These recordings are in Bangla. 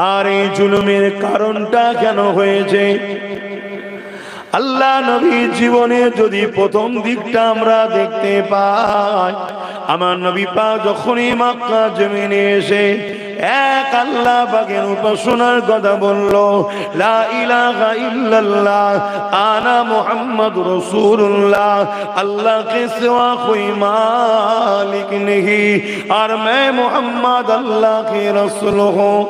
আর এই জুলুমের কারণটা কেন হয়েছে? আল্লাহ নবীর জীবনে যদি প্রথম দিকটা আমরা দেখতে পাই, আমার নবী পাক যখনই মক্কা জমিনে এসে এক আল্লাহ পাকের উপাসনার কথা বলল, লা ইলাহা ইল্লাল্লাহ আনা মুহাম্মাদুর রাসূলুল্লাহ, আল্লাহ কে সিवा कोई मालिक नहीं और मैं मोहम्मद अल्लाह के रसूल हूँ।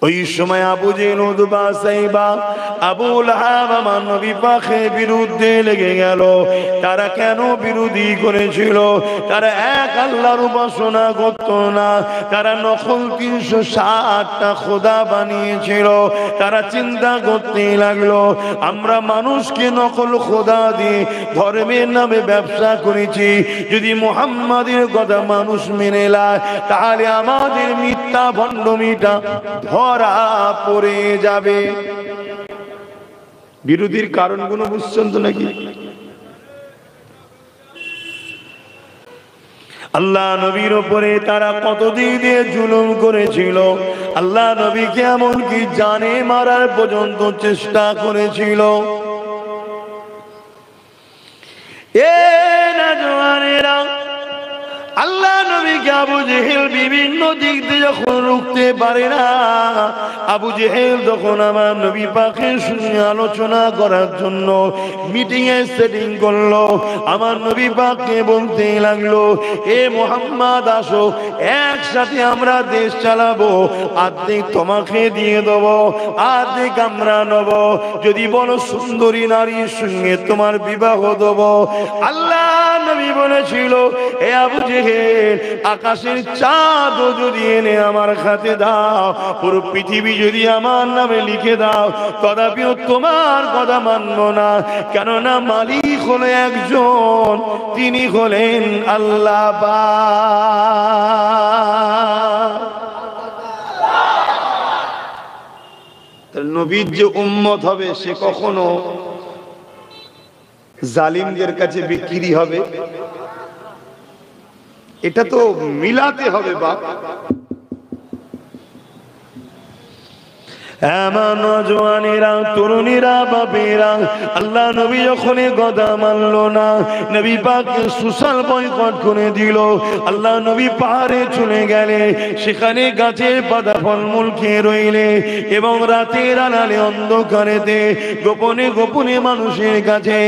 ওই সময় আবু জেহেল, উতবা, সাইবা, আবু লাহাব আমার নবী পাকের বিরুদ্ধে লেগে গেল। তারা কেন বিরোধী করেছিল? তারা এক আল্লাহর উপাসনা করত না, তারা নকল 360টা খোদা বানিয়েছিল। তারা চিন্তা করতে লাগলো, আমরা মানুষকে নকল খোদা দিয়ে ধর্মের নামে ব্যবসা করেছি, যদি মুহাম্মাদের কথা মানুষ মেনে নেয় তাহলে আমাদের মিথ্যা ভণ্ডমিটা ধরা পড়ে যাবে। বিরোধীর কারণগুলো বুঝছেন তো নাকি? আল্লাহ নবীর উপরে তারা কতদিন দিয়ে জুলুম করেছিল। আল্লাহ নবীকে এমনকি জানে মারার পর্যন্ত চেষ্টা করেছিল। এ নওজওয়ানেরা, আল্লাহ নবীকে আবু জেহেল বিভিন্ন দিক দিয়ে যখন রুখতে পারে না, আবু জেহেল তখন আমার নবী পাকের সঙ্গে আলোচনা করার জন্য মিটিং এ সেটিং করলো। আমার নবী পাককে বলতে লাগলো, এ মুহাম্মদ আসো, একসাথে আমরা দেশ চালাবো, অর্ধেক তোমাকে দিয়ে দেবো, অর্ধেক আমরা নেব, যদি বলো সুন্দরী নারীর সঙ্গে তোমার বিবাহ দেবো। আল্লাহ নবী বলেছিল, এ আবু জেহেল, আকাশের চাঁদ যদি এনে আমার হাতে দাও, পুরো পৃথিবী যদি আমার নামে লিখে দাও, তথাপিও তোমার কথা মানব না, কেননা মালিক হলো একজন, তিনি হলেন আল্লাহ পাক। নবীর যে উম্মত হবে সে কখনো জালিমদের কাছে বিক্রি হবে? এটা তো মিলাতে হবে বাপ। আমার নওজওয়ানেরা, তরুণীরা, বাপেরা, আল্লাহ নবী যখন কথা মানল না, নবী পাককে সোশ্যাল বয়কট করে দিল। আল্লাহ নবী পাহাড়ে চলে গেলে, সেখানে গাছের পাতা ফলমূল খেয়ে রইলে, এবং রাতের আড়ালে অন্ধকারেতে গোপনে গোপনে মানুষের কাছে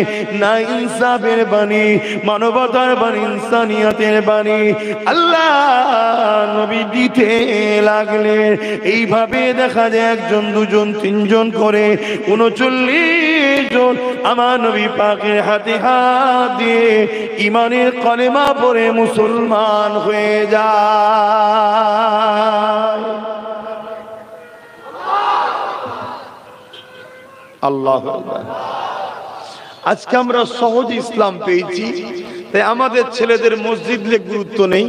না ইনসাফের বাণী, মানবতার বাণী, ইনসানিয়াতের বাণী আল্লাহ নবী দিতে লাগলেন। এইভাবে দেখা যায় একজন, দুজন, তিনজন করে 39 জন আমার নবী পাকের হাতে হাত দিয়ে ঈমানের কলেমা পড়ে মুসলমান হয়ে যায়। আল্লাহু আকবার। আজকে আমরা সহজ ইসলাম পেয়েছি, তাই আমাদের ছেলেদের মসজিদ লে গুরুত্ব নেই,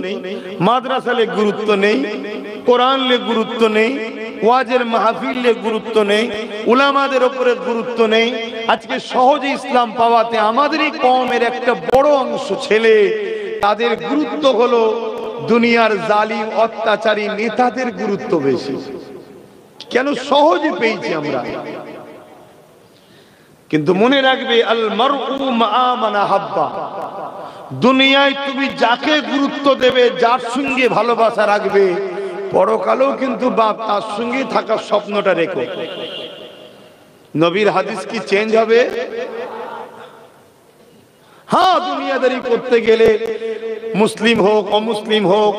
মাদ্রাসা লে গুরুত্ব নেই, কোরআন লে গুরুত্ব নেই, ওয়াজের মাহফিল লে গুরুত্ব নেই, উলামাদের উপরে গুরুত্ব নেই। আজকে সহজে ইসলাম পাওয়াতে আমাদেরই কওমের একটা বড় অংশ ছেলে, তাদের গুরুত্ব হলো দুনিয়ার জালিম অত্যাচারী নেতাদের গুরুত্ব বেশি। কেন? সহজে পেয়েছি আমরা। কিন্তু মনে রাখবে, আল মারউ মা মান হাব্বা, দুনিয়ায় তুমি যাকে গুরুত্ব দেবে, যার সঙ্গে ভালোবাসা রাখবে, পরকালেও কিন্তু বাপ তার সঙ্গে থাকার স্বপ্নটা রেখো। নবীর হাদিস কি চেঞ্জ হবে? হ্যাঁ, দুনিয়াদারি করতে গেলে মুসলিম হোক অমুসলিম হোক,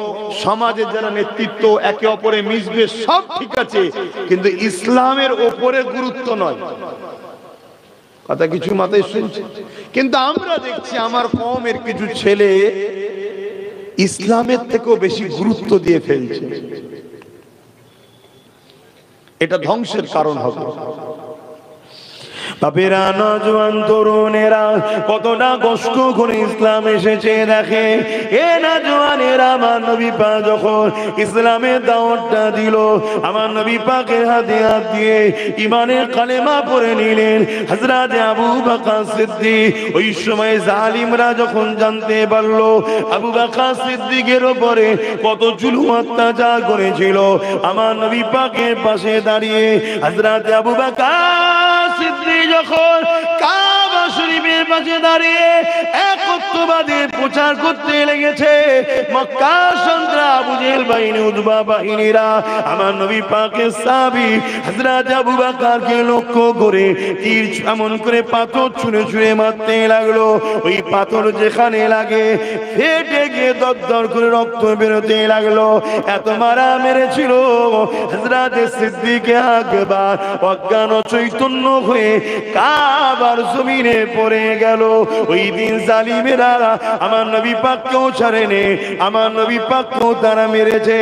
সমাজের যারা নেতৃত্ব একে অপরে মিশবে, সব ঠিক আছে, কিন্তু ইসলামের ওপরে গুরুত্ব নয়। কথা কিছু মাথায় শুনছে? কিন্তু আমরা দেখছি আমার কওমের কিছু ছেলে ইসলামের থেকেও বেশি গুরুত্ব দিয়ে ফেলছে। এটা ধ্বংসের কারণ হবে। বাপেরা, নওজোয়ান তরুণেরা কতটা কষ্ট করে ইসলাম এসেছে দেখে। এ নওজোয়ানেরা, আমার নবী পাক যখন ইসলামের দাওয়াতটা দিল, আমার নবী পাকের হাতে হাত দিয়ে ঈমানের কালেমা পড়ে নিলেন। হযরত আবু বকর সিদ্দিক, ওই সময় জালিমরা যখন জানতে পারলো আবু বকর সিদ্দিকের উপরে কত জুলুম অত্যাচার করেছিল, আমার নবী পাকের পাশে দাঁড়িয়ে হযরত আবু বকর সিদ্দিক যখন কাবা শরীফের পাশে দাঁড়িয়ে একত্ববাদের প্রচার করতে লেগেছে, মক্কা সন্ত্রাস আবু জেহেল বাহিনী, উতবা বাহিনীরা আমার নবী পাকের সাহাবী হযরত আবু বকরকে লক্ষ্য করে তীর এমন করে পাথর ছুঁড়ে ছুঁড়ে মারতে লাগলো। ওই পাথর যেখানে লাগে ফেটে গিয়ে দরদর করে রক্ত বেরোতে লাগলো। এত মারা মেরেছিল হযরত সিদ্দিক আকবর অজ্ঞান চৈতন্য হয়ে কাবার জমিনে পড়ে গেল। ওই দিন জালিমেরা আমার নবী পাককেও ছাড়েনি, আমার নবী পাককেও তারা মেরেছে।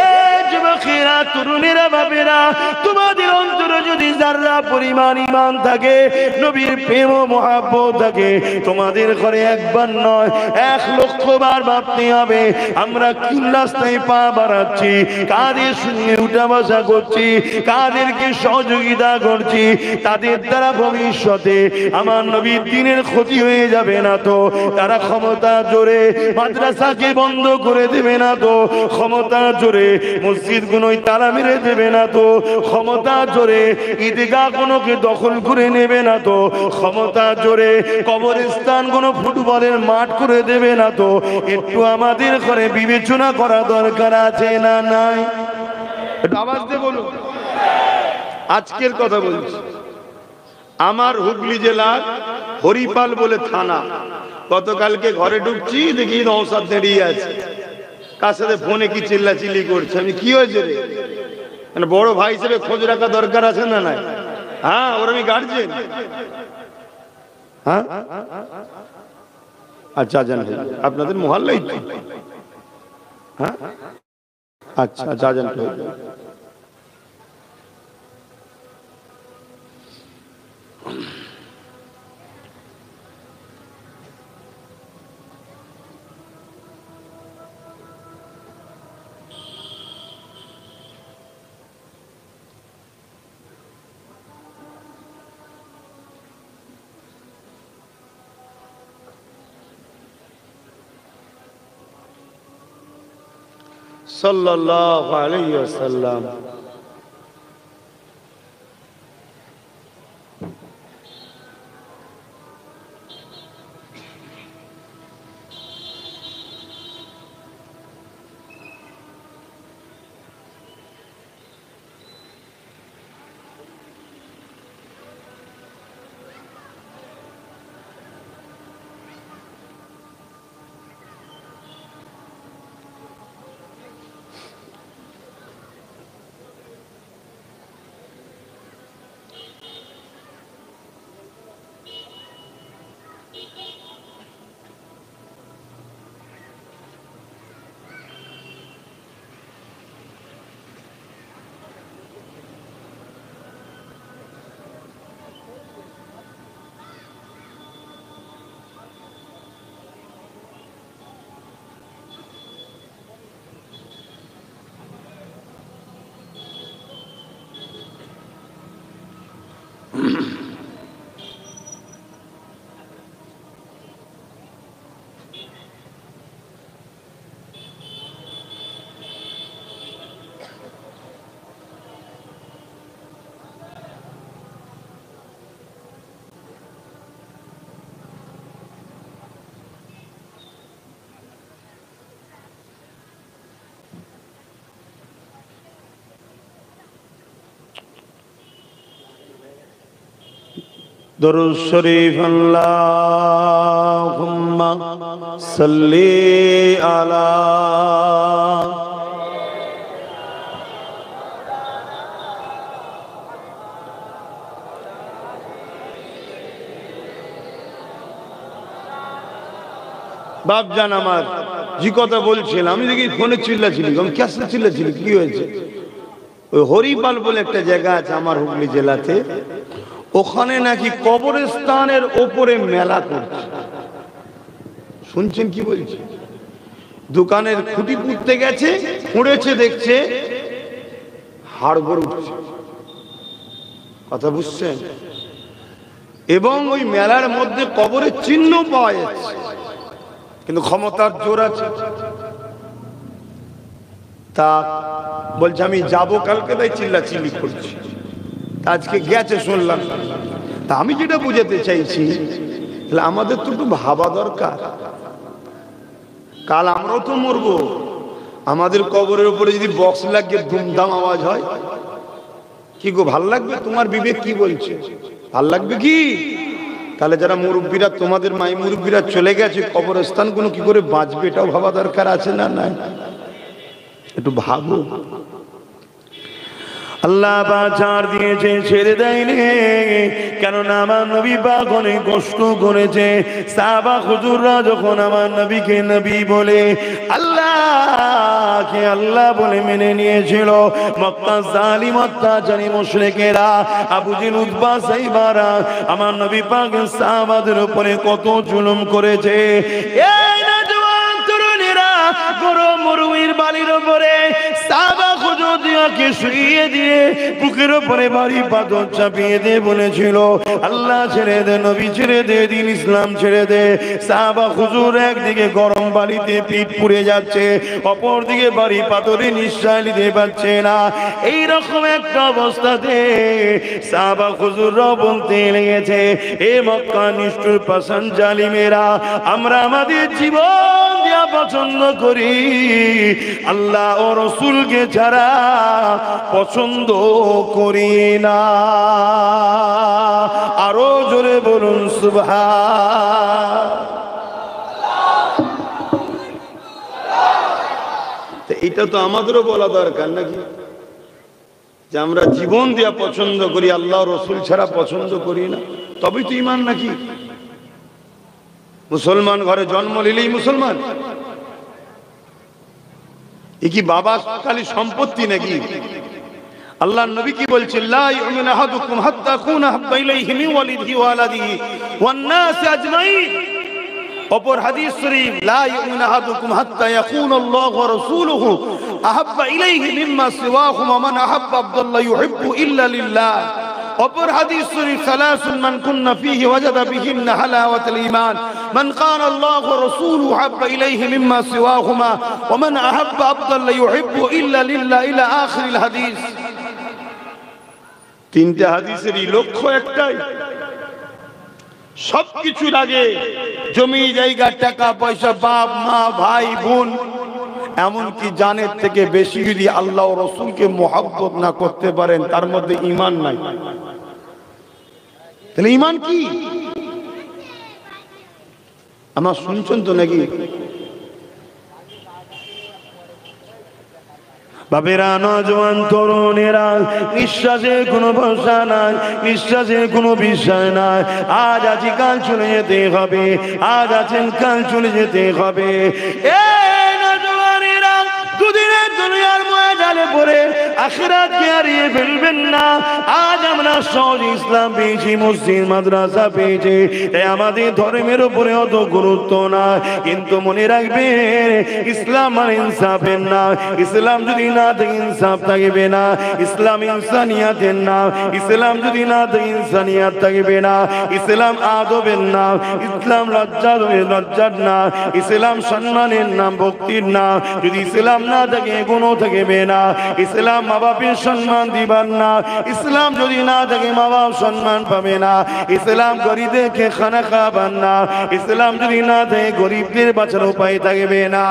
এ যুবকেরা, তরুণেরা, বাপেরা, তোমাদের অন্তরে যদি যারা পরিমাণ ঈমান থাকে, নবীর প্রেম ও মহব্বত থাকে, তোমাদের ঘরে একবার নয় 1,00,000 বার ভাবতে হবে আমরা কোন রাস্তায় পা বাড়াচ্ছি, কাদের সঙ্গে উঠা বসা করছি, কাদেরকে সহযোগিতা করছি। তাদের দ্বারা ভবিষ্যতে আমার নবীর দ্বীনের ক্ষতি হয়ে যাবে না তো? তারা ক্ষমতা জোরে মাদ্রাসাকে বন্ধ করে দেবে না তো? ক্ষমতা জোরে মসজিদগুলোই তালা মেরে দেবে না তো? ক্ষমতা জোরে ঈদগাহগুলোকে দখল করে নেবে না তো? ক্ষমতা জোরে কবরস্থান কোনো ফুটবলের মাঠ করে দেবে না তো? একটু আমাদের ঘরে বিবেচনা করা দরকার আছে না নাই? একটু আওয়াজ দিয়ে বলুন। আজকের কথা বলছি, আমার হুগলি জেলার হরিপাল বলে থানা, গতকালকে ঘরে ঢুকছি দেখি নওশাদ দাঁড়িয়ে আছে, কার সাথে ফোনে কি চিল্লাচিল্লি করছে। আমি কি হয়েছে রে, মানে বড় ভাই হিসেবে খোঁজ রাখা দরকার আছে না নাই? হ্যাঁ, ওর আমি গার্জেন। হ্যাঁ আচ্ছা, জান আপনাদের মহল্লাই তো? হ্যাঁ আচ্ছা, জান তো সাল্লাল্লাহু আলাইহি ওয়াসাল্লাম। দরুদ শরীফ আল্লাহুম্মা সাল্লি আলা বাপ জান আমার জি কথা বলছিলাম, আমি দেখি ফোনে চিল্লাছিলি, আমি ক্যাসে চিল্লাছিলি, কি হয়েছে? ওই হরিপাল বলে একটা জায়গা আছে আমার হুগলি জেলাতে, ওখানে নাকি কবরস্থানের ওপরে মেলা করছে। শুনছেন কি বলছে? দোকানের খুঁটি পুঁততে গেছে, খুঁড়েছে, দেখছে হাড়গোড় উঠছে। কথা বুঝছেন? এবং ওই মেলার মধ্যে কবরের চিহ্ন পাওয়া যাচ্ছে, কিন্তু ক্ষমতার জোর আছে। তা বলছে আমি যাবো কালকে, তাই চিল্লাচিল্লি করছি। আজকে গেছে শুনলাম। তা আমি যেটা বুঝাতে চাইছি, তাহলে আমাদের তো একটু ভাবা দরকার। কাল আমরাও তো মরবো। আমাদের কবরের উপরে যদি বক্স লাগিয়ে ধুমধাম আওয়াজ হয়, কি গো ভাল লাগবে? তোমার বিবেক কি বলছে? ভাল লাগবে কি? তাহলে যারা মুরব্বীরা, তোমাদের মাই মুরব্বীরা চলে গেছে, কবরস্থান গুলো কি করে বাঁচবে, এটাও ভাবা দরকার আছে না? নাই? একটু ভাবো। আল্লাহ বাজার দিয়েছে, ছেড়ে দেয়নি। কেননা আমার নবী পাক অনেক কষ্ট করেছে। সাহাবা হুজুররা যখন আমার নবীকে নবী বলে, আল্লাহকে আল্লাহ বলে মেনে নিয়েছিল, মক্কার জালিম অত্যাচারী মুশরিকেরা, আবু জেহেল, উতবা, সাইবারা আমার নবী পাক সাহাবাদের উপরে কত জুলুম করেছে। এই নওজোয়ান তরুণীরা গরম মরুভূমির বালির উপরে সাহাবা হুজুরকে শুইয়ে দিয়ে বুকের উপরে বাড়ি পাথর চাপিয়ে দিয়ে বলেছিল, আল্লাহ ছেড়ে দে, নবী ছেড়ে দে, দিন ইসলাম ছেড়ে দে। সাহাবা হুজুর একদিকে গরম বাড়িতে পিঠ পুড়ে যাচ্ছে, অপর দিকে বাড়ি পাথরে নিঃশ্বাস নিতে পারছে না। এইরকম একটা অবস্থাতে সাহাবা হুজুররাও বলতে লেগেছে, এ মক্কা নিষ্ঠুর পাষাণ জালিমেরা, আমরা আমাদের জীবন দেয়া পছন্দ করি, আল্লাহ ও রসুলকে ছাড়া পছন্দ করি না। আরো জোরে বলুন সুবহান। এটা তো আমাদেরও বলা দরকার নাকি, যে আমরা জীবন দেয়া পছন্দ করি, আল্লাহ রসুল ছাড়া পছন্দ করি না। তবেই তো ঈমান নাকি? মুসলমান ঘরে জন্ম নিলেই মুসলমান? এ কি বাবা খালি সম্পত্তি নাকি? আল্লাহর নবী কি বলছেন, লা ইউমিনু আহাদুকুম হাত্তা আকুনা হাব্বা ইলাইহি মিন ওয়ালিদিহি ওয়া ওয়ালাদিহি ওয়ান নাস আজমাইন। অপর হাদিস শরীফ, লা ইউমিনু আহাদুকুম হাত্তা ইয়াকুনা আল্লাহু ওয়া রাসূলুহু আহাব্বা ইলাইহি মিম্মা সিওয়াহুমা মান আহাব্বা আবদাল্লাহ ইউহিব্বু ইল্লা লিল্লাহ। অপর হাদিস শরীফ, সালাসুন মান কুন্না ফীহি ওয়াজাদা বিহিন্না হালাওয়াতাল ঈমান, মান কানা আল্লাহু ওয়া রাসূলুহু আহাব্বা ইলাইহি মিম্মা সিওয়াহুমা ওয়া মান আহাব্বা আবদাল্লাহ ইউহিব্বু ইল্লা লিল্লাহ, ইলা আখিরিল হাদিস। তিনটা হাদিসেরই লক্ষ্য একটাই, সবকিছুর আগে জমি জায়গা, টাকা পয়সা, বাপ মা, ভাই বোন, এমনকি জানের থেকে বেশি যদি আল্লাহ ও রসুলকে মহব্বত না করতে পারেন, তার মধ্যে ঈমান নাই। তাহলে ঈমান কি? আমার শুনছেন তো নাকি? বাবেরা, নওজোয়ান তরুণেরা, নিঃশ্বাসের কোনো ভরসা নাই, নিঃশ্বাসের কোনো বিশ্বাস নাই। আজ আছি, কাল চলে যেতে হবে, আজ আছেন, কাল চলে যেতে হবে। এই নওজোয়ানেরা, দুদিনের দুনিয়ার ময়দানে পড়ে আখিরাতকে হারিয়ে ফেলবেন না। আজ আমরা সহজ ইসলাম পেয়েছি, মসজিদ মাদ্রাসা পেয়েছি, তাই আমাদের ধর্মের উপরে অত গুরুত্ব না। কিন্তু মনে রাখবেন, ইসলাম আর ইনসাফের না। ইসলাম যদি না থাকে ইনসাফ থাকবে না। ইসলাম ইনসানিয়াতের নাম। ইসলাম যদি না থাকে ইনসানিয়াত থাকবে না। ইসলাম আদবের নাম। ইসলাম লজ্জার নাম। ইসলাম সম্মানের নাম, ভক্তির নাম। যদি ইসলাম না থাকে গুণও থাকবে না। ইসলাম মা বাপের সম্মান দিবার না। ইসলাম যদি না থাকে মা বাপ সম্মান পাবে না। ইসলাম গরিবদেরকে খানা খাবার না। ইসলাম যদি না থাকে গরিবদের বাঁচার উপায় থাকবে না।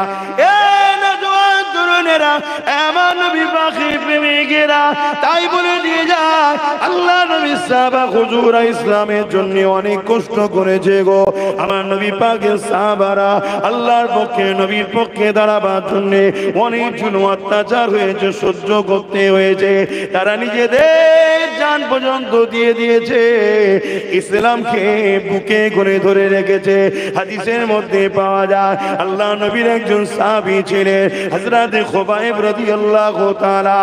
আমার নবী পাকের প্রেমিকেরা তাই বলে দিয়ে যায়, আল্লাহ নবী সাহাবা হুজুরা ইসলামের জন্য অনেক কষ্ট করেছে গো। আমার নবী পাকের সাহাবারা আল্লাহর পক্ষে, নবীর পক্ষে দাঁড়াবার জন্য অনেক জুলুম অত্যাচার হয়েছে, সহ্য করতে হয়েছে। তারা নিজেদের জান জান পর্যন্ত দিয়ে দিয়েছে, ইসলামকে বুকে করে ধরে রেখেছে। হাদিসের মধ্যে পাওয়া যায় আল্লাহ নবীর একজন সাহাবী ছিলেন হযরত খুবাইব রাদিয়াল্লাহু তাআলা,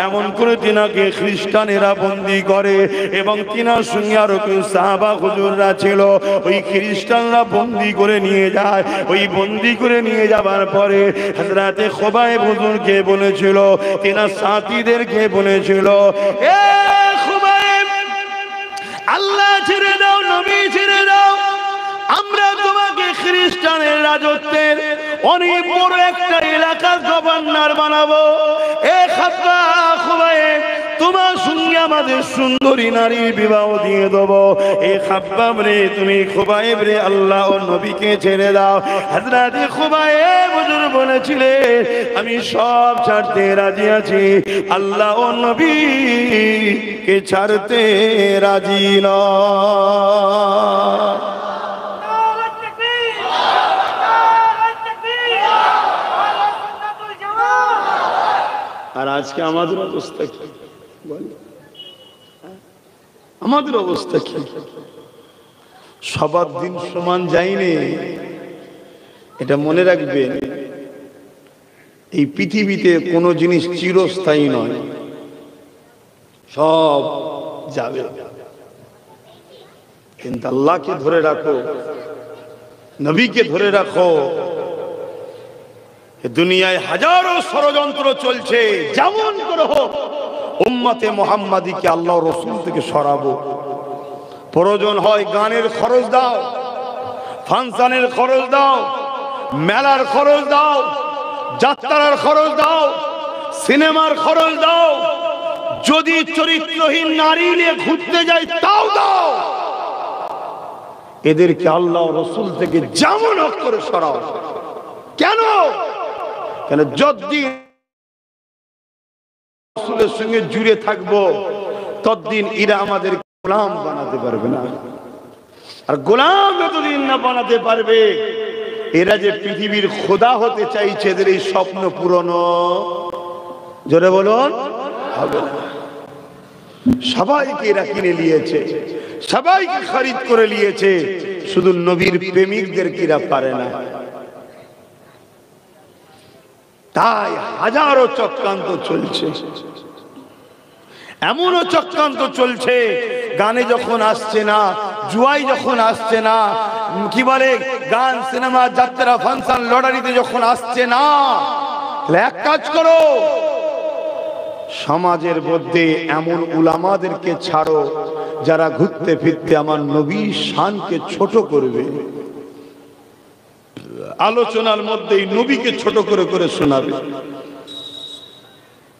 এমন করে তিনাকে খ্রিস্টানেরা বন্দী করে এবং তিনার সঙ্গে আরো কেউ সাহাবা হুজুররা ছিল, ওই খ্রিস্টানরা বন্দী করে নিয়ে যায়। ওই বন্দী করে নিয়ে যাবার পরে হযরত খুবাইব হুজুরকে বলেছিল, তিনার সাথীদেরকে বলেছিল, এ খুবাইব, আল্লাহ ছেড়ে দাও, নবী ছেড়ে দাও, আমরা তোমাকে খ্রিস্টানের রাজত্বের অনেক বড় একটা এলাকার গভর্নর বানাবো। এ খুবাইব, তোমার সঙ্গে আমাদের সুন্দরী নারীর বিবাহ দিয়ে দেবো। এ খাব্বাব রে, তুমি খুবাইব রে, আল্লাহ ও নবীকে ছেড়ে দাও। হযরত খুবাইব হুজুর বলেছিলেন, আমি সব ছাড়তে রাজি আছি, আল্লাহ ও নবীকে ছাড়তে রাজি নয়। আর আজকে আমাদের অবস্থা কি? আমাদের অবস্থা কি? সবার দিন সমান যায়নি, এটা মনে রাখবেন। এই পৃথিবীতে কোনো জিনিস চিরস্থায়ী নয়, সব যাবে, কিন্তু আল্লাহকে ধরে রাখো, নবীকে ধরে রাখো। দুনিয়ায় হাজারো ষড়যন্ত্র চলছে, যেমন করে হোক উম্মতে মুহাম্মাদীকে আল্লাহ রাসূল থেকে সরাবো। প্রয়োজন হয় গানের খরচ দাও, ফাংশনের খরচ দাও, মেলার খরচ দাও, যাত্রার খরচ দাও, সিনেমার খরচ দাও, যদি চরিত্রহীন নারী নিয়ে ঘুরতে যায় তাও দাও। এদেরকে আল্লাহ রাসূল থেকে যেমন হোক করে সরাও। কেন? কেন যতদিন রাসূলের সঙ্গে জুড়ে থাকবো ততদিন এরা আমাদের গোলাম বানাতে পারবে না। আর গোলাম যতদিন না বানাতে পারবে, এরা যে পৃথিবীর খোদা হতে চাইছে, এদের এই স্বপ্ন পূরণ, জোরে বলুন, হবে না। সবাইকে এরা কিনে নিয়েছে, সবাইকে খরিদ করে নিয়েছে, শুধু নবীর প্রেমিকদের কিরা পারে না। তাই হাজারো চক্রান্ত চলছে, এমনও চক্রান্ত চলছে, গানে যখন আসছে না, জুয়াই যখন আসছে না, কি বলে গান, সিনেমা, যাত্রা, ফাংশন, লটারিতে যখন আসছে না, তাহলে এক কাজ করো, সমাজের মধ্যে এমন উলামাদেরকে ছাড়ো যারা ঘুরতে ফিরতে আমার নবীর শানকে ছোট করবে, আলোচনার মধ্যেই নবীকে ছোট করে করে শোনাবে।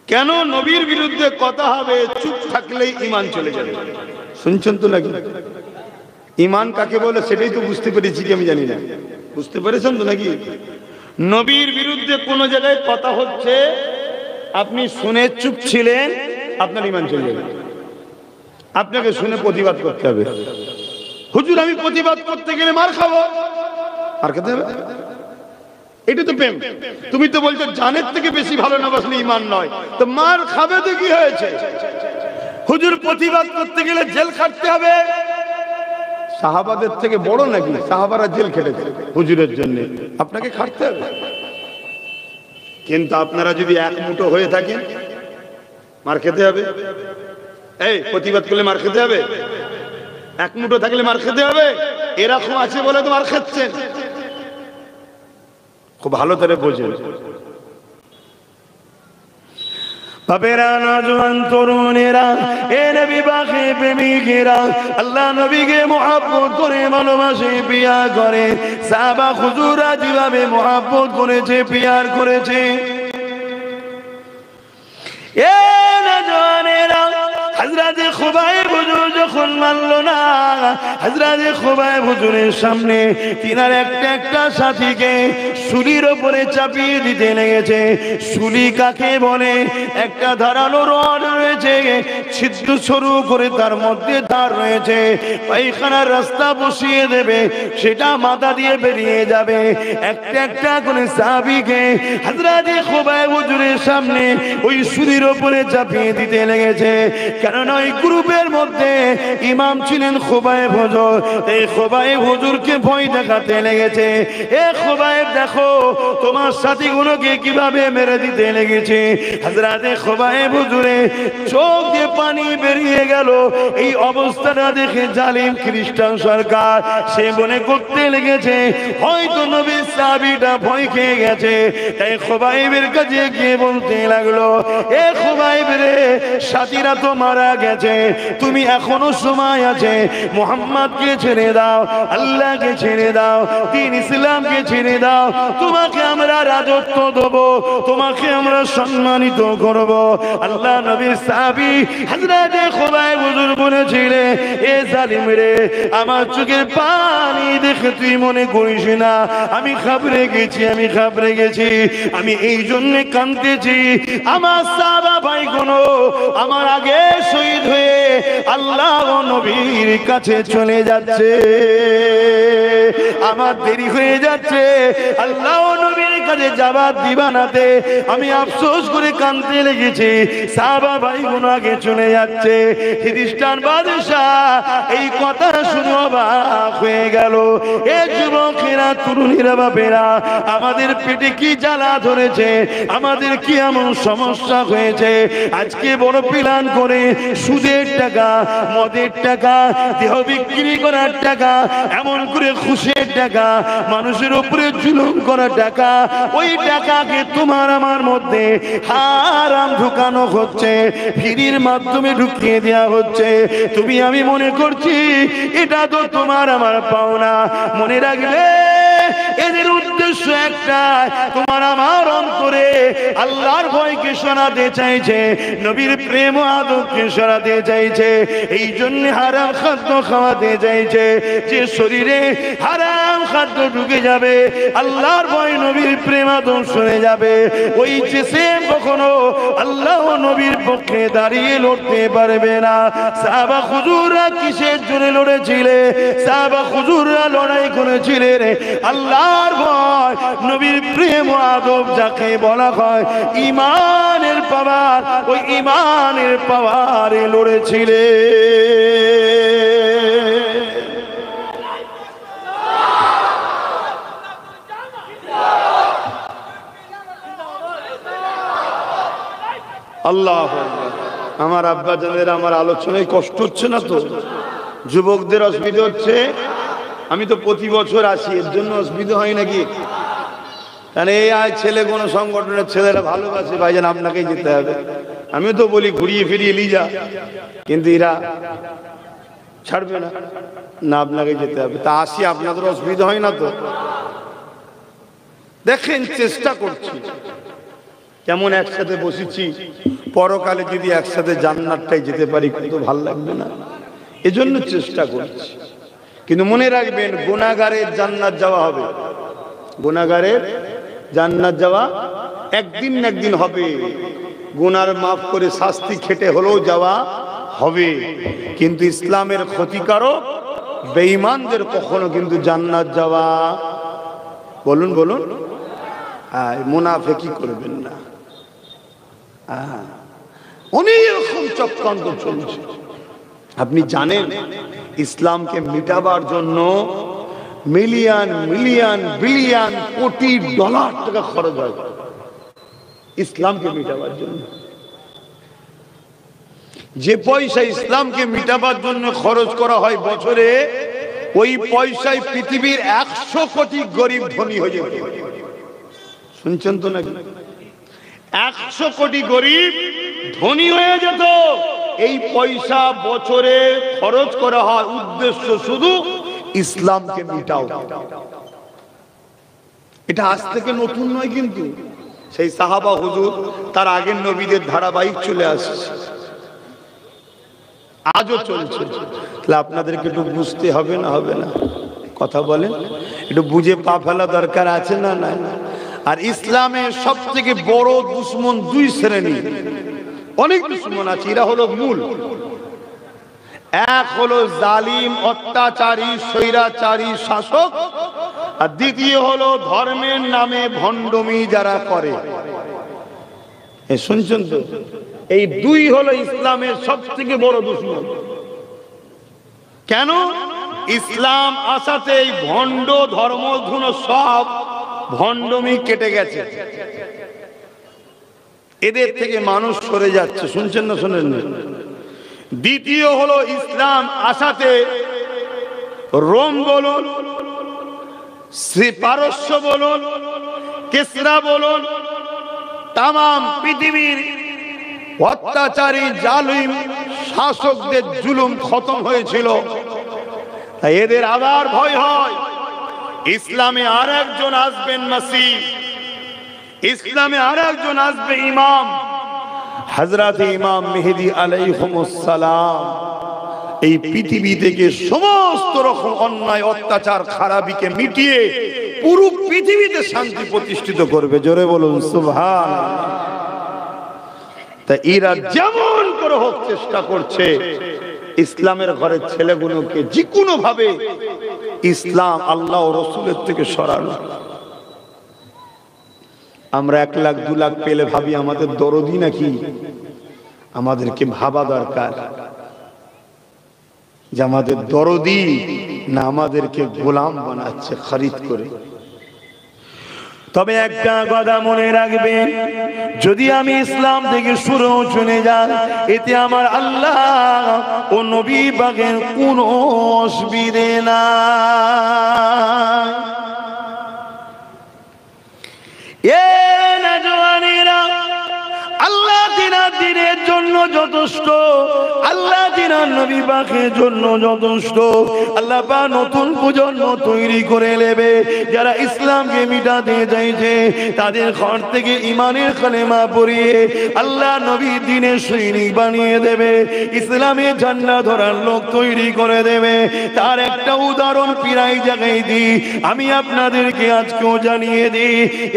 কেন? নবীর বিরুদ্ধে কথা হবে, চুপ থাকলেই ঈমান চলে যাবে। শুনছেন তো নাকি? ঈমান কাকে বলে সেটাই তো বুঝতে পেরেছি কি আমি জানি না, বুঝতে পেরেছেন তো নাকি? নবীর বিরুদ্ধে কোন জায়গায় কথা হচ্ছে, আপনি শুনে চুপ ছিলেন, আপনার ঈমান চলে যাবে। আপনাকে শুনে প্রতিবাদ করতে হবে। হুজুর আমি প্রতিবাদ করতে গেলে মার খাবো, আর খেতে হবে, এটা তো প্রেম। তুমি তো বলছো জানের থেকে বেশি ভালো না বাসলে ঈমান নয়, তো মার খাবে তো কি হয়েছে? হুজুর প্রতিবাদ করতে গেলে জেল খাটতে হবে, সাহাবাদের থেকে বড় নাকি? সাহাবারা জেল খেটেছে হুজুরের জন্য, আপনাকে খাটতে হবে। কিন্তু আপনারা যদি এক মুঠো হয়ে থাকেন, মার খেতে হবে। এই প্রতিবাদ করলে মার খেতে হবে, এক মুঠো থাকলে মার খেতে হবে। এরকম আছে বলে তো মার খাচ্ছেন। খুব ভালো করে বোঝেন বাপেরা, নওজোয়ান তরুণেরা, এ নবী পাকে প্রেমিকেরা, আল্লাহ নবীকে মুহাব্বত করে ভালোবাসে, পিয়া করে। সাহাবা হুজুররা যেভাবে মুহাব্বত করেছে, পিয়ার করেছে, এ নওজোয়ানেরা, হযরত খুবাইব হুজুর যখন মানল না, হযরতে খুবাইব হুজুরের সামনে তিনার একটা একটা সাথীকে শুলির উপরে চাপিয়ে দিতে লেগেছে। শুলি কাকে বলে? একটা ধারালো রড রয়েছে, ছিদ্র সরু করে তার মধ্যে ধার রয়েছে, পায়খানার রাস্তা বসিয়ে দেবে, সেটা মাথা দিয়ে বেরিয়ে যাবে। একটা একটা করে সাহাবীকে হযরতে খুবাইব হুজুরের সামনে ওই শুলির উপরে চাপিয়ে দিতে লেগেছে। কারণ ওই গ্রুপের মধ্যে ইমাম ছিলেন খুবাইব হুজুর। এই খুবাইব হুজুরকে ভয় দেখাতে লেগেছে। এ খুবাইব, দেখো তোমার সাথীগুলোকে কিভাবে মেরে দিতে লেগেছে। হযরতে খুবাইব হুজুরে চোখ দিয়ে পানি বেরিয়ে গেল। এই অবস্থাটা দেখে জালিম খ্রিস্টান সরকার সে মনে করতে লেগেছে হয়তো নবীর সাহাবীটা ভয় খেয়ে গেছে। তাই খুবাইবের কাছে গিয়ে বলতে লাগলো, এ খুবাইব রে, সাথীরা তো মারা গেছে, তুমি এখনো সময় আছে, মুহাম্মদকে ছেড়ে দাও, আল্লাহকে ছেড়ে দাও, দ্বীন ইসলামকে ছেড়ে দাও, তোমাকে আমরা রাজত্ব দেব, তোমাকে আমরা সম্মানিত করব। আল্লাহ নবীর সাহাবী হযরতে খুবাইব হুজুর বলেছিলেন, এ জালিম রে, আমার চোখের পানি দেখে তুই মনে করিস না আমি ঘাবড়ে গেছি, আমি ঘাবড়ে গেছি, আমি এই জন্য কাঁদতেছি, আমার সাহাবা ভাইগুলো আমার আগে শহীদ হয়ে আল্লাহ ও নবীর কাছে চলে যাচ্ছে, আমার দেরি হয়ে যাচ্ছে, আল্লাহ ও নবীর কাছে যাবার দিবানাতে আমি আফসোস করে কাঁদতে লেগেছি, সাহাবা ভাইগুলো আগে চলে যাচ্ছে। খ্রিস্টান বাদশা এই কথা শুনে অবাক হয়ে গেল। এ যুবকেরা, তরুণীরা, বাপেরা, আমাদের পেটে কি জ্বালা ধরেছে, আমাদের কি এমন সমস্যা হয়েছে, আজকে বড় প্ল্যান করে সুদের টাকা, মদের টাকা, দেহ বিক্রি করার টাকা, এমন করে ঘুষের টাকা, মানুষের উপরে জুলুম করার টাকা, ওই টাকাকে তোমার আমার মধ্যে হারাম ঢুকানো হচ্ছে, ফিরির মাধ্যমে ঢুকিয়ে দেওয়া হচ্ছে। তুমি আমি মনে করছি এটা তো তোমার আমার পাওনা। মনে রাখবে এদের উদ্দেশ্য একটা, তোমার আমার অন্তরে আল্লাহর ভয়কে সরাতে চাইছে, নবীর প্রেম ও আদবকে সরাতে চাইছে, এই জন্য হারাম খাদ্য খাওয়াতে চাইছে। যে শরীরে হারাম খাদ্য ঢুকে যাবে, আল্লাহর ভয়, নবীর প্রেম আদব সরে যাবে, ওই যে সে কখনো আল্লাহ ও নবীর পক্ষে দাঁড়িয়ে লড়তে পারবে না। সাহাবা হুজুররা কিসের জন্য লড়েছিলে? সাহাবা হুজুররা লড়াই করেছিলেন আল্লাহর ভয়, নবীর প্রেম ও আদব যাকে বলা হয় ঈমানের পাওয়ার, ওই ঈমানের পাওয়ারে লড়েছিলেন। আল্লাহ, আমার আব্বা জানেরা, আমার আলোচনায় কষ্ট হচ্ছে না তো? যুবকদের অসুবিধা হচ্ছে? আমি তো প্রতি বছর আসি, এর জন্য অসুবিধা হয় নাকি? কারণ এই ছেলে কোনো সংগঠনের ছেলেরা ভালোবাসে, ভাইজান আপনাকেই যেতে হবে, আমিও তো বলি ঘুরিয়ে ফিরিয়ে নিয়ে যা, কিন্তু এরা ছাড়বে না, না আপনাকে যেতে হবে। তা আসি, আপনাদের অসুবিধা হয় না তো? দেখেন, চেষ্টা করছি, কেমন একসাথে বসেছি, পরকালে যদি একসাথে জান্নাতটাই যেতে পারি কত ভালো লাগবে না? এজন্য চেষ্টা করছি। কিন্তু মনে রাখবেন, গুনাহগারের জান্নাত যাওয়া হবে, গুনাহগারের জান্নাত যাওয়া একদিন না একদিন হবে। গুনার মাফ করে শাস্তি খেটে হলেও যাওয়া হবে, কিন্তু ইসলামের ক্ষতিকারক বেঈমানদের কখনো কিন্তু জান্নাত যাওয়া, বলুন বলুন, মুনাফিকি করবেন না। অনেক রকম চক্রান্ত চলছে। আপনি জানেন ইসলামকে মিটাবার জন্য মিলিয়ন মিলিয়ন বিলিয়ন কোটি ডলার টাকা খরচ হয় ইসলামকে মিটাবার জন্য। যে পয়সা ইসলামকে মিটাবার জন্য খরচ করা হয় বছরে, ওই পয়সায় পৃথিবীর 100 কোটি গরিব ধনী হয়ে যাবে। শুনছেন তো নাকি? 100 কোটি গরিব ধনী হয়ে যেত। এই পয়সা বছরে খরচ করা হয়, উদ্দেশ্য শুধু ইসলামকে মিটাও। এটা আজ থেকে নতুন নয়, কিন্তু সেই সাহাবা হুজুর, তার আগের নবীদের ধারাবাহিক চলে আসছে। আজও চলছে। তাহলে আপনাদেরকে একটু বুঝতে হবে না হবে না? কথা বলেন, একটু বুঝে পা ফেলা দরকার আছে না নাই? আর ইসলামের সব থেকে বড় দুশ্মন দুই শ্রেণী, অনেক দুশ্মন আছে, এরা হলো মূল। এক হলো জালিম অত্যাচারী স্বৈরাচারী শাসক, আর দ্বিতীয় হলো ধর্মের নামে ভণ্ডমি যারা করে। শুনছেন তো? এই দুই হলো ইসলামের সব থেকে বড় দুশ্মন। কেন? ইসলাম আসাতে এই ভণ্ড ধর্মধুন সব ভণ্ডমি কেটে গেছে, এদের থেকে মানুষ সরে যাচ্ছে। শুনছেন না শোনেন না? দ্বিতীয় হলো ইসলাম আসাতে রোম বলুন, শ্রী পারস্য বলুন, কেসরা বলুন, তাম পৃথিবীর অত্যাচারী জালিম শাসকদের জুলুম খতম হয়েছিল। তাই এদের আবার ভয় হয় ইসলামে আর একজন আসবেন মাসিহ, ইসলামে আর একজন আসবে ইমাম, হযরত ইমাম মেহেদী আলাইহিস সালাম। এই পৃথিবী থেকে সমস্ত রকম অন্যায় অত্যাচার খারাপিকে মিটিয়ে পুরো পৃথিবীতে শান্তি প্রতিষ্ঠিত করবে। জোরে বলুন সুবহানাল্লাহ। তাই এরা যেমন করে হোক চেষ্টা করছে ইসলামের ঘরের ছেলেগুলোকে যে কোনো ভাবে ইসলাম আল্লাহ ও রাসূলের থেকে সরানো। আমরা 1 লাখ 2 লাখ পেলে ভাবি আমাদের দরদি নাকি? আমাদেরকে ভাবা দরকার যে আমাদের দরদি না আমাদেরকে গোলাম বানাচ্ছে খরিদ করে। তবে একটা কথা মনে রাখবেন, যদি আমি ইসলাম থেকে শুরু চলে যাই, এতে আমার আল্লাহ ও নবী পাকের কোনো অসুবিধে নাই। এ নওজওয়ানেরা, আল্লাহ দিনের জন্য যথেষ্ট, আল্লাহ দিনের নবী পাকের জন্য যথেষ্ট। আল্লাহ পাক নতুন প্রজন্ম তৈরি করে নেবে যারা ইসলামকে মিটাতে চাইছে, তাদের ঘর থেকে ঈমানের কালেমা পড়িয়ে আল্লাহ নবী দ্বীনের সৈনিক বানিয়ে দেবে, ইসলামের ঝান্ডা ধরার লোক তৈরি করে দেবে। তার একটা উদাহরণ প্রায় জায়গায় দিই, আমি আপনাদেরকে আজকেও জানিয়ে দিই।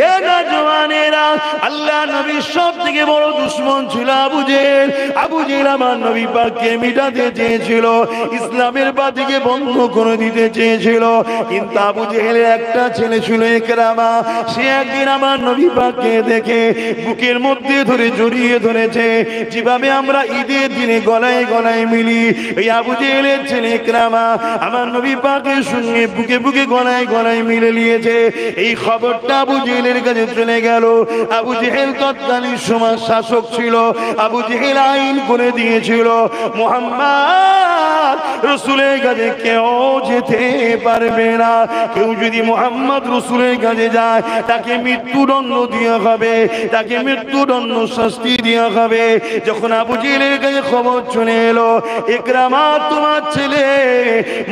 এ নওজওয়ানেরা, আল্লাহ নবীর সব থেকে বড় দুশ্মন ছিল আবু জেহেল। আবু জেহেল আমার নবী পাককে মিটাতে চেয়েছিল, ইসলামের বাতিকে বন্ধ করে দিতে চেয়েছিল। কিন্তু আবু জেহেলের একটা ছেলে ছিল ইকরামা, সে একদিন আমার নবী পাককে দেখে বুকের মধ্যে ধরে জড়িয়ে ধরেছে, যেভাবে আমরা ঈদের দিনে গলায় গলায় মিলি। এই আবু জেহেলের ছেলে ইকরামা আমার নবী পাকের সঙ্গে বুকে বুকে গলায় গলায় মিলে নিয়েছে। এই খবরটা আবু জেহেলের কাছে চলে গেল। আবু জেহেল তৎকালীন সমাজ শাসক ছিল। আবু জেহেল আইন করে দিয়েছিল, মুহাম্মদ রাসূলের কাছে কেউ যেতে পারবে না। কেউ যদি মুহাম্মদ রাসূলের কাছে যায় তাকে মৃত্যুদণ্ড দেওয়া হবে, তাকে মৃত্যুদণ্ড শাস্তি দেওয়া হবে। যখন আবু জেহেলের কাছে খবর চলে এলো ইকরামা তোমার ছেলে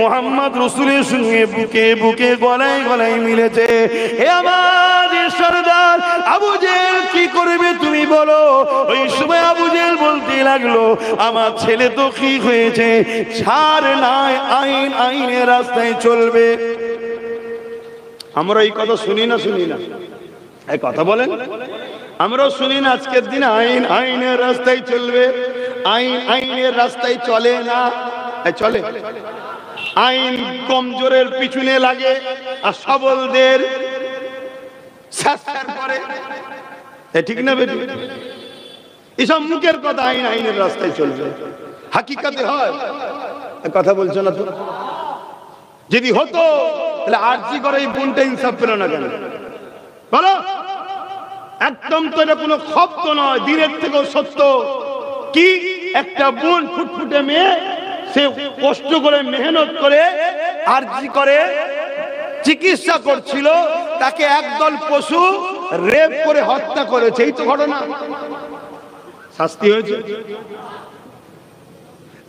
মুহাম্মদ রাসূলের সঙ্গে বুকে বুকে গলায় গলায় মিলেছে, হে আমাদের সরদার আবু জেহেল কি করবে তুমি বলো? ওই সময় আবু জেহেল বলতে লাগলো, আমার ছেলে তো কি হয়েছে, ছাড় নাই, আইন আইনের রাস্তায় চলবে। আমরা এই কথা শুনি না শুনি না? এই কথা বলেন, আমরাও শুনি না আজকের দিনে আইন আইনের রাস্তায় চলবে? আইন আইনের রাস্তায় চলে না, চলে। আইন কমজোরের পিছনে লাগে আর সবলদের শাস্তি করে। ঠিক না বেটি? এসব মুখের কথা, আইন আইনের রাস্তায় চলবে, হাকিকাতে হয়? কথা বলছো না তো? যদি হতো তাহলে আরজি করে এই বোনটা ইনসাফ পেল না কেন বলো? একদম তো এটা কোনো খপ্ত নয়, দিনের থেকেও সত্য। কি একটা বোন ফুটফুটে মেয়ে, সে কষ্ট করে মেহনত করে আরজি করে চিকিৎসা করছিল, তাকে একদল পশু রেপ করে হত্যা করেছে। এই তো ঘটনা, শাস্তি হয়েছে।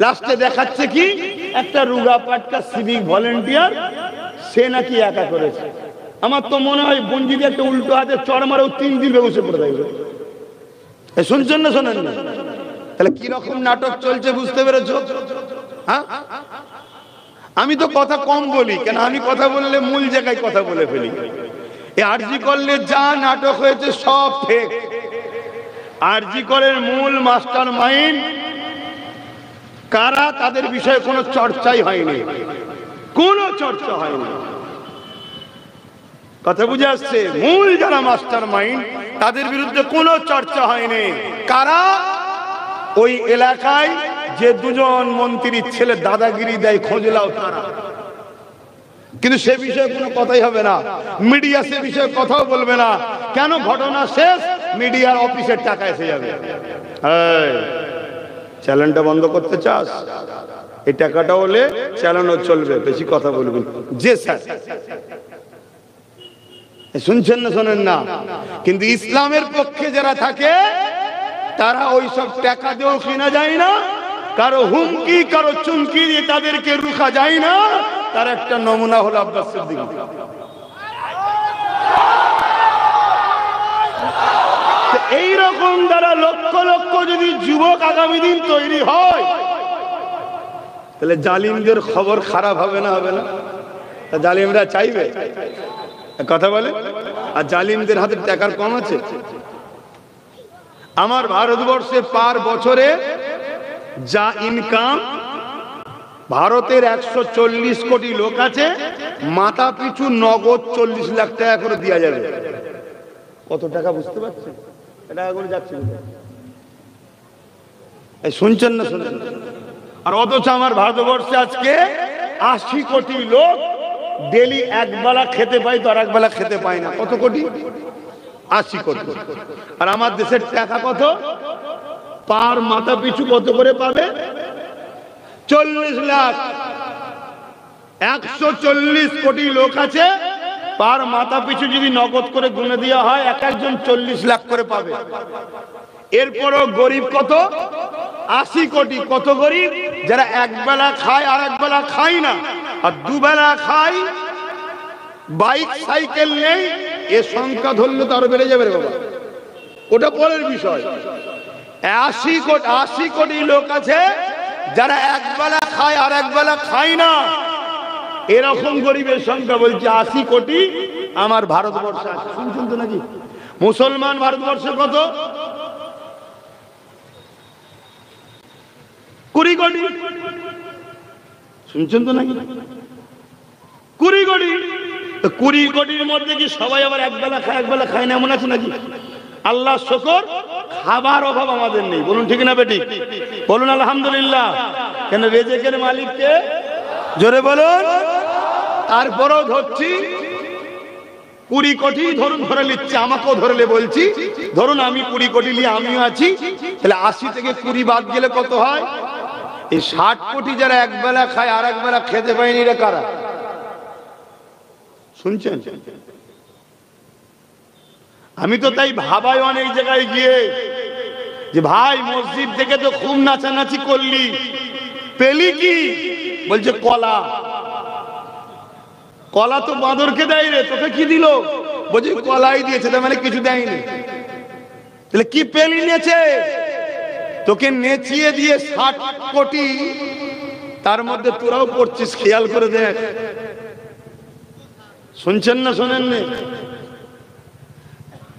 লাস্টে দেখাচ্ছে কি একটা রুগা পাটকা সিভিক ভলেন্টিয়ার, সে নাকি একা করেছে। আমার তো মনে হয় বোন যদি একটা উল্টো হাতে চড় মারেও 3 দিন বেগুসে পড়ে থাকবে। শুনছেন না শোনেন না? তাহলে কি রকম নাটক চলছে বুঝতে পেরেছো? হ্যাঁ, আমি তো কথা কম বলি, কেন আমি কথা বললে মূল জায়গায় কথা বলে ফেলি। এই আরজি করলে যা নাটক হয়েছে সব ফেক। আরজি করের মূল মাস্টার মাইন্ড কারা, তাদের বিষয়ে কোনো চর্চাই হয়নি, কোনো চর্চা হয়নি। কথা বুঝে আসছে? মূল যারা মাস্টার মাইন্ড তাদের বিরুদ্ধে কোনো চর্চা হয়নি। কারা? ওই এলাকায় যে দুজন মন্ত্রীর ছেলে দাদাগিরি দেয়, খোঁজলাও তারা। কিন্তু সে বিষয়ে কোনো কথাই হবে না, মিডিয়া সে বিষয়ে কথাও বলবে না। কেন? ঘটনা শেষ, মিডিয়ার অফিসের টাকা এসে যাবে। চ্যানেলটা বন্ধ করতে চাস, এই টাকাটা হলে চ্যানেলও চলবে, বেশি কথা বলবেন। যে স্যার শুনছেন না? শোনেন না? কিন্তু ইসলামের পক্ষে যারা থাকে তারা ওই সব টাকা দিয়েও কিনা যায় না, কারো হুমকি কারো চুমকি দিয়ে তাদেরকে রুখা যায় না। তার একটা নমুনা হলো আব্বাস সিদ্দিকী। এইরকম দ্বারা লক্ষ লক্ষ যদি যুবক আগামী দিন তৈরি হয়, তাহলে জালিমদের খবর খারাপ হবে না? হবে না? জালিমরা চাইবে, কথা বলে। আর জালিমদের হাতে টাকার কম আছে? আমার ভারতবর্ষে পার বছরে যা ইনকাম, ভারতের 140 কোটি লোক আছে, মাথা পিছু নগদ 40 লাখ টাকা করে দেওয়া যাবে। কত টাকা বুঝতে পারছেন? টাকা করে যাচ্ছে, শুনছেন না? শুনছেন? আর অথচ আমার ভারতবর্ষে আজকে 80 কোটি লোক ডেলি একবেলা খেতে পায়, তো আর একবেলা খেতে পায় না। কত কোটি? 80 কোটি। আর আমার দেশের টাকা কত? পার মাথা পিছু কত করে পাবে? 40 লাখ। 140 কোটি লোক আছে, পার মাথা পিছু যদি নগদ করে গুনে দেওয়া হয়, এক একজন 40 লাখ করে পাবে। এরপরও গরিব কত? 80 কোটি। কত গরিব? যারা একবেলা খায় আর একবেলা খায় না, আর দুবেলা খায়, বাইক সাইকেল নেই। এ সংখ্যা ধরলে তো আরো বেড়ে যাবে রে বাবা, ওটা পরের বিষয়। 80 কোটি লোক আছে যারা একবেলা খায় আর একবেলা খায় না। এরকম গরিবের সংখ্যা বলছে 80 কোটি আমার ভারতবর্ষে আছে। শুনছেন তো নাকি? মুসলমান ভারতবর্ষে কত? 20 কোটি। শুনছেন তো নাকি? 20 কোটি। 20 কোটির মধ্যে কি সবাই আবার একবেলা খায় একবেলা খায় না এমন আছে নাকি? আল্লাহ শুকর, খাবার অভাব আমাদের নেই। বলুন ঠিক না বেটি? বলুন আলহামদুলিল্লাহ। কেন? রেজেকের মালিককে জোরে বলুন। তারপরও ধরছি 20 কোটি ধরুন, ধরে নিচ্ছে, আমাকেও ধরলে বলছি, ধরুন আমি 20 কোটি নিয়ে আমিও আছি, তাহলে 80 থেকে 20 বাদ গেলে কত হয়? এই 60 কোটি যারা একবেলা খায় আর একবেলা খেতে পায়নি, রে কারা? শুনছেন? আমি তো তাই ভাবাই অনেক জায়গায় গিয়ে যে ভাই মসজিদ থেকে তো খুব নাচানাচি করলি, পেলি কি? বলছে কলা। কলা তো বাঁদরকে দেয় রে, তোকে কি দিল? বলছে কলাই দিয়েছে, তার মানে কিছু দেয়নি। তাহলে কি পেলি? নেচে। তোকে নেচিয়ে দিয়ে 60 কোটি, তার মধ্যে তোরাও পড়ছিস, খেয়াল করে দেখ। শুনছেন না? শোনেন না?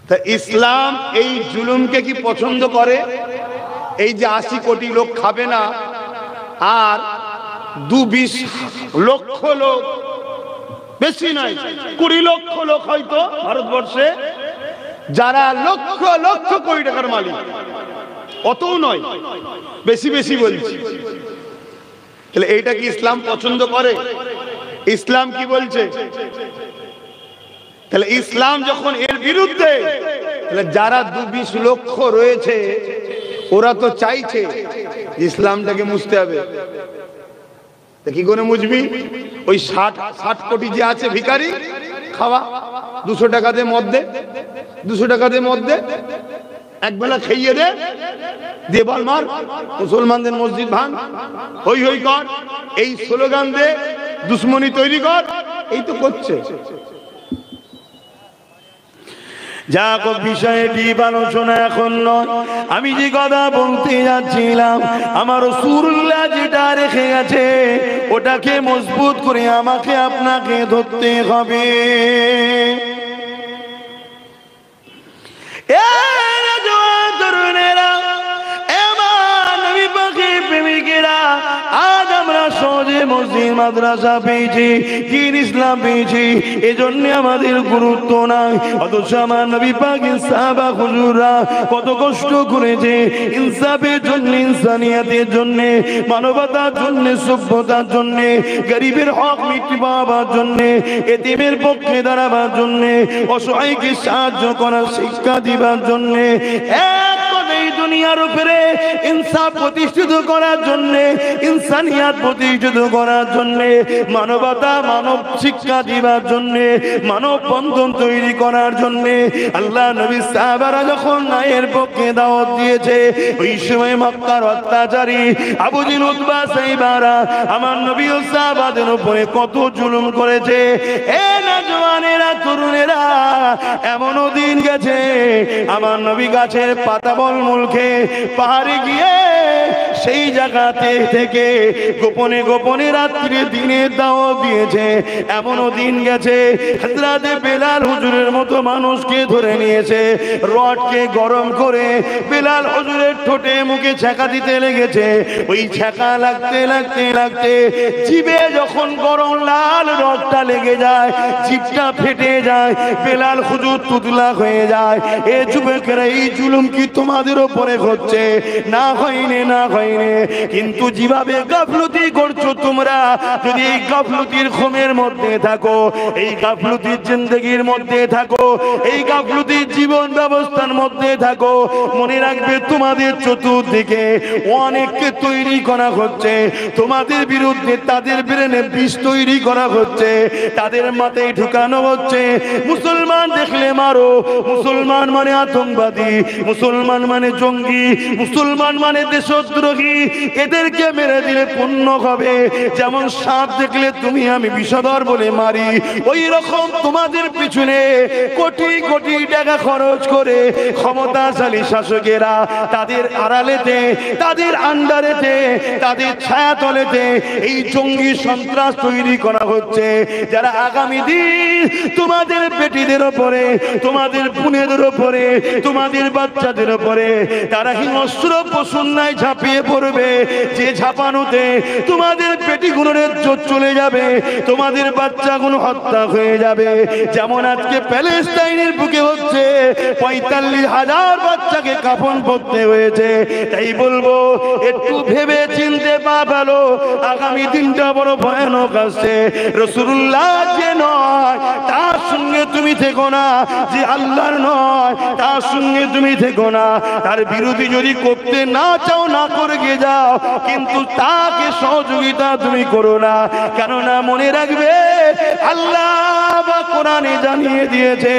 তা ইসলাম এই জুলুমকে কি পছন্দ করে? এই যে 80 কোটি লোক খাবে না, আর 2-20 লক্ষ লোক, বেশি নয় 20 লক্ষ লোক হয়তো ভারতবর্ষে, যারা লক্ষ লক্ষ কোটি টাকার মালিক, অতও নয়, বেশি বেশি বলছি। তাহলে এইটা কি ইসলাম পছন্দ করে? ইসলাম কি বলছে? তাহলে ইসলাম যখন এর বিরুদ্ধে, তাহলে যারা 2-20 লক্ষ রয়েছে ওরা তো চাইছে ইসলামটাকে মুছতে হবে। কি করে মুছবি? ওই 60 কোটি যে আছে ভিখারি, খাওয়া 200 টাকা দিয়ে মধ্যে, 200 টাকা দিয়ে মধ্যে একবেলা খাইয়ে দে, দিয়ে বল মার, মুসলমানদের মসজিদ ভাঙ, হই হই কর, এই স্লোগান দে, দুশ্মনী তৈরি কর। এই তো করছে। যা বিষয়টি আলোচনা এখন নয়, আমি যে কথা বলতে যাচ্ছিলাম, আমার রাসূলুল্লাহ যেটা রেখে গেছে ওটাকে মজবুত করে আমাকে আপনাকে ধরতে হবে। আজ আমরা সহজে মসজিদ মাদ্রাসা পেয়েছি, দ্বীন ইসলাম পেয়েছি, এজন্য আমাদের গুরুত্ব নাই। অথচ আমার নবী পাকের সাহাবা হুজুররা কত কষ্ট করেছে ইনসাফের জন্য, ইনসানিয়াতের জন্য, মানবতার জন্য, সভ্যতার জন্য, গরিবের হক মিটি পাওয়ার জন্য, এতিমের পক্ষে দাঁড়াবার জন্য, অসহায়কে সাহায্য করার শিক্ষা দিবার জন্য, এই দুনিয়ার উপরে ইনসাফ প্রতিষ্ঠিত করার জন্য, ইনসানিয়াত প্রতিষ্ঠিত করার জন্য, মানবতা, মানব শিক্ষা দিবার জন্য, মানব বন্ধন তৈরি করার জন্য আল্লাহ নবী সাহাবারা যখন ন্যায়ের পক্ষে দাওয়াত দিয়েছে, ওই সময় মক্কার অত্যাচারী আবু জিল, উতবা, সাইবারা আমার নবী ও সাহাবাদের উপরে কত জুলুম করেছে। এ নওজওয়ানেরা, তরুণেরা, এমনও দিন গেছে আমার নবী গাছের পাতা মুলকে পাহাড়ে গিয়ে সেই জায়গাতে থেকে গোপনে গোপনে রাত্রে দিনে দাওয়াত দিয়েছে। এমনও দিন গেছে হযরতে বেলাল হুজুরের মতো মানুষকে ধরে নিয়েছে, রডকে গরম করে বেলাল হুজুরের ঠোঁটে মুখে ছ্যাঁকা দিতে লেগেছে। ওই ছ্যাঁকা লাগতে লাগতে লাগতে জিভে যখন গরম লাল রডটা লেগে যায়, জিভটা ফেটে যায়, বেলাল হুজুর তুতলা হয়ে যায়। এ যুবকেরা, এই জুলুম কি তোমাদের উপরে হচ্ছে? না হয়নি, না হয়নি। কিন্তু যেভাবে গাফলতি করছো তোমরা, যদি এই গাফলতির ঘুমের মধ্যে থাকো, এই গাফলতির জিন্দেগির মধ্যে থাকো, এই গাফলতির জীবন ব্যবস্থার মধ্যে থাকো, মনে রাখবে তোমাদের চতুর্দিকে অনেককে তৈরি করা হচ্ছে, তোমাদের বিরুদ্ধে তাদের ব্রেনে বিষ তৈরি করা হচ্ছে, তাদের মাথায় ঢুকানো হচ্ছে মুসলমান দেখলে মারো, মুসলমান মানে আতঙ্কবাদী, মুসলমান মানে জঙ্গি, মুসলমান মানে দেশদ্রোহী, এদেরকে মেরে দিলে পুণ্য হবে। যেমন সাপ দেখলে তুমি আমি বিষধর বলে মারি, ওই রকম তোমাদের পিছনে কোটি কোটি টাকা খরচ করে ক্ষমতাশালী শাসকেরা তাদের আড়ালেতে, তাদের আন্ডারেতে, তাদের ছায়াতলেতে এই জঙ্গি সন্ত্রাস তৈরি করা হচ্ছে, যারা আগামী দিন তোমাদের বেটিদের উপরে, তোমাদের বোনেদের উপরে, তোমাদের বাচ্চাদের উপরে তারা হিংস্র পশুর ন্যায় ঝাঁপিয়ে পড়বে, যে ঝাঁপানোতে তোমাদের পেটিগুলোর ইজ্জত চলে যাবে, তোমাদের বাচ্চাগুলো হত্যা হয়ে যাবে। যেমন আজকে প্যালেস্টাইনের বুকে হচ্ছে, 45,000 বাচ্চাকে কাফন পরতে হয়েছে। তাই বলবো, একটু ভেবে চিনতে পা ভালো, আগামী দিনটা বড় ভয়ানক আসছে। রাসূলুল্লাহ যে নয় তার সঙ্গে তুমি থেকো না, যে আল্লাহর নয় তার সঙ্গে তুমি থেকো না। তার বিরোধী যদি করতে না চাও, না করে গিয়ে যাও, কিন্তু তাকে সহযোগিতা তুমি করো না। কেননা মনে রাখবে, আল্লাহ বা কোরআনে জানিয়ে দিয়েছে,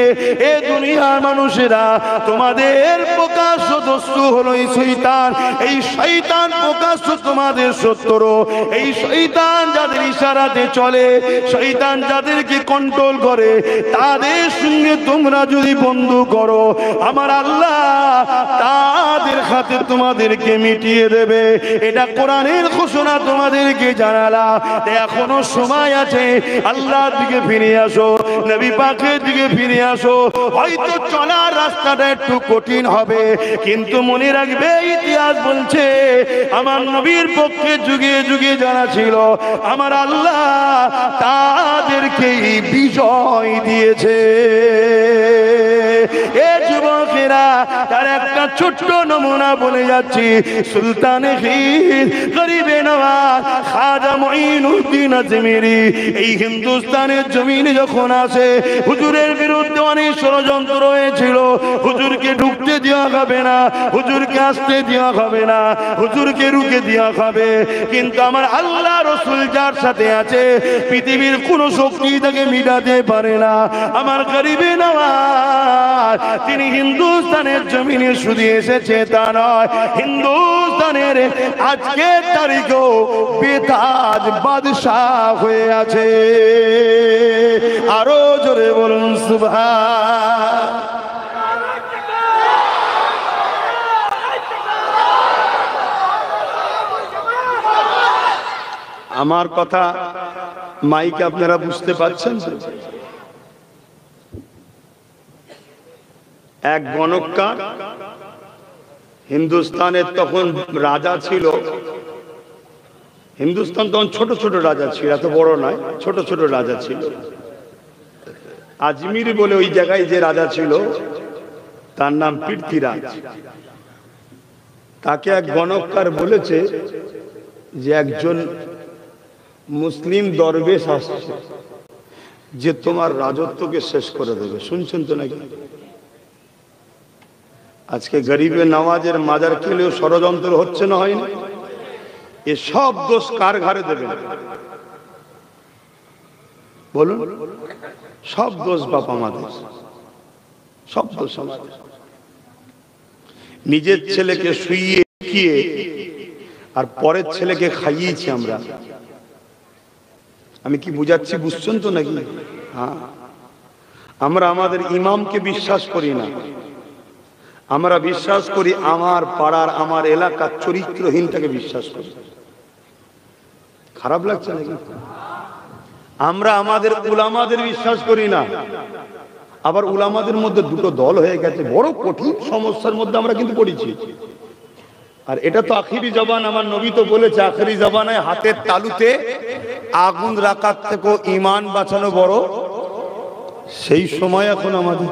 এ দুনিয়ার মানুষেরা তোমাদের প্রকাশ্য দস্যু হলো এই শয়তান। এই শয়তান প্রকাশ্য তোমাদের শত্রু। এই শয়তান যাদের ইশারাতে চলে, শয়তান যাদেরকে কন্ট্রোল করে, তাদের সঙ্গে তোমরা যদি বন্ধু করো, আমার আল্লাহ তাদের হাতে তোমাদেরকে মিটিয়ে দেবে। এটা কোরআনের ঘোষণা তোমাদেরকে জানালা। এখনো সময় আছে, আল্লাহর দিকে ফিরে আসো, নবী পাকের দিকে ফিরে আসো। হয়তো চলার রাস্তাটা একটু কঠিন হবে, কিন্তু মনে রাখবে, ইতিহাস বলছে আমার নবীর পক্ষে যুগে যুগে যারা ছিল, আমার আল্লাহ তাদেরকেই বিজয় দিয়েছে। এ যুবকেরা, তার একটা ছোট্ট নমুনা বলে যাচ্ছি। সুলতানে হিন্দ, গরিবে নওয়াজ খাজা মঈনুদ্দিন আজমেরি এই হিন্দুস্তানের জমিনে যখন আসে, হুজুরের বিরুদ্ধে অনেক ষড়যন্ত্র হয়েছিল। হুজুরকে ঢুকতে দেওয়া হবে না, হুজুরকে আসতে দেওয়া হবে না, হুজুরকে রুখে দেওয়া হবে। কিন্তু আমার আল্লাহ রসুল যার সাথে আছে, পৃথিবীর কোন শক্তি তাকে মিটাতে পারে না। আমার গরিবে নওয়াজ তিনি হিন্দুস্তানের জমিনে শুধু এসেছে তা নয়, হিন্দুস্তানের আজকের তারিখেও বেতাজ বাদশাহ হয়ে আছে। আরো জোরে বলুন সুবহান। আমার কথা মাইকে আপনারা বুঝতে পারছেন? এক গণককার, হিন্দুস্তানের তখন রাজা ছিল, হিন্দুস্তান তখন ছোট ছোট রাজা ছিল, এত বড় নয়, ছোট ছোট রাজা ছিল। আজমির বলে ওই জায়গায় যে রাজা ছিল তার নাম পৃথ্বীরাজ। তাকে এক গণককার বলেছে যে একজন মুসলিম দরবেশ আসছে যে তোমার রাজত্বকে শেষ করে দেবে। শুনছেন তো নাকি? আজকে গরিবের নামাজের মাজার খেলেও ষড়যন্ত্র হচ্ছে না, হয়নি? এ সব দোষ কার ঘাড়ে দেবেন বলুন? সব দোষ বাপ আমাদের, সব দোষ আমাদের। নিজের ছেলেকে শুইয়ে খেয়ে আর পরের ছেলেকে খাইয়েছি আমরা। আমি কি বুঝাচ্ছি বুঝছেন তো নাকি? হ্যাঁ, আমরা আমাদের ইমামকে বিশ্বাস করি না, আমরা বিশ্বাস করি আমার পাড়ার আমার এলাকার চরিত্রহীনটাকে বিশ্বাস করি। খারাপ লাগছে নাকি? আমরা আমাদের উলামাদের বিশ্বাস করি না, আবার উলামাদের মধ্যে দুটো দল হয়ে গেছে, বড় কঠিন সমস্যার মধ্যে আমরা কিন্তু পড়েছি। আর এটা তো আখিরি জবান, আমার নবী তো বলেছে আখিরি জবানায় হাতের তালুতে আগুন রাখার থেকেও ঈমান বাঁচানো বড়। সেই সময় এখন আমাদের